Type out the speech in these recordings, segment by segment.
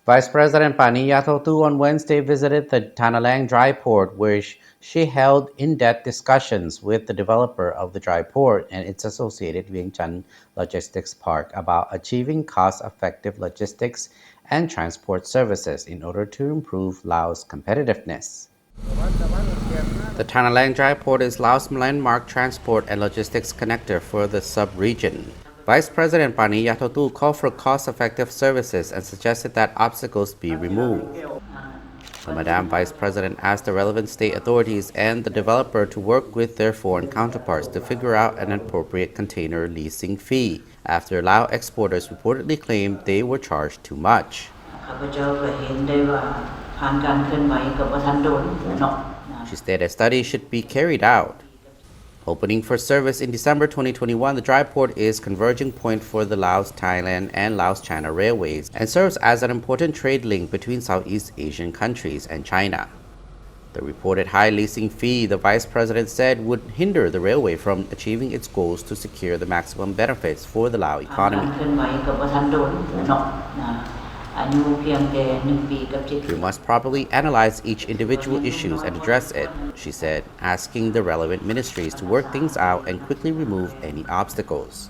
Vice President Pany Yathotou on Wednesday visited the Thanaleng Dry Port, where she held in-depth discussions with the developer of the dry port and its associated Vientiane Logistics Park about achieving cost-effective logistics and transport services in order to improve Laos' competitiveness. The Thanaleng Dry Port is Laos' landmark transport and logistics connector for the sub-region. Vice President Pany Yathotou called for cost-effective services and suggested that obstacles be removed. The Madam Vice President asked the relevant state authorities and the developer to work with their foreign counterparts to figure out an appropriate container leasing fee, after Lao exporters reportedly claimed they were charged too much. She said a study should be carried out. Opening for service in December 2021, the dry port is a converging point for the Laos, Thailand, and Laos-China railways and serves as an important trade link between Southeast Asian countries and China. The reported high leasing fee, the vice president said, would hinder the railway from achieving its goals to secure the maximum benefits for the Lao economy. We must properly analyze each individual issues and address it, she said, asking the relevant ministries to work things out and quickly remove any obstacles.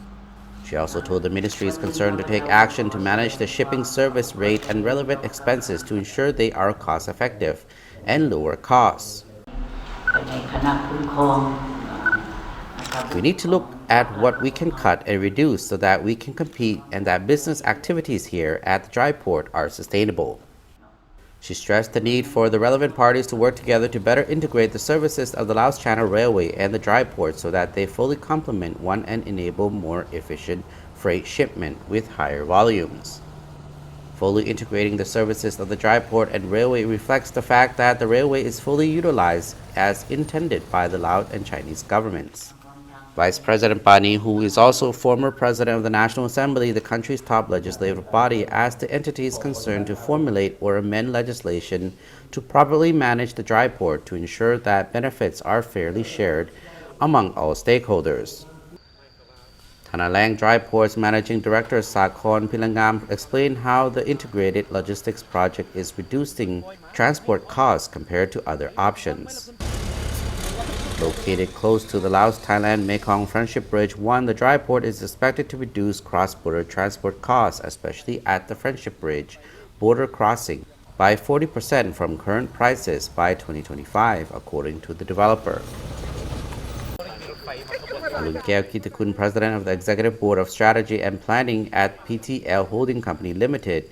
She also told the ministries concerned to take action to manage the shipping service rate and relevant expenses to ensure they are cost-effective and lower costs. We need to look at what we can cut and reduce so that we can compete and that business activities here at the dry port are sustainable. She stressed the need for the relevant parties to work together to better integrate the services of the Laos-China Railway and the dry port so that they fully complement one and enable more efficient freight shipment with higher volumes. Fully integrating the services of the dry port and railway reflects the fact that the railway is fully utilized as intended by the Lao and Chinese governments. Vice President Pany, who is also former president of the National Assembly, the country's top legislative body, asked the entities concerned to formulate or amend legislation to properly manage the dry port to ensure that benefits are fairly shared among all stakeholders. Thanaleng Dry Port's Managing Director Sakon Pilangam explained how the integrated logistics project is reducing transport costs compared to other options. Located close to the Laos-Thailand Mekong Friendship Bridge 1, the dry port is expected to reduce cross-border transport costs, especially at the Friendship Bridge border crossing, by 40% from current prices by 2025, according to the developer. Alunkel Kitakun, president of the Executive Board of Strategy and Planning at PTL Holding Company Limited,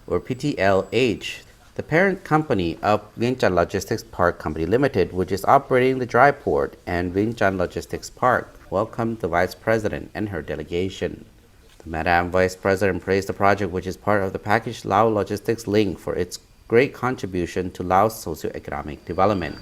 or PTLH, the parent company of Vientiane Logistics Park Company Limited, which is operating the dry port, and Vientiane Logistics Park, welcomed the vice president and her delegation. The Madam Vice President praised the project, which is part of the package Lao Logistics Link, for its great contribution to Laos socio-economic development.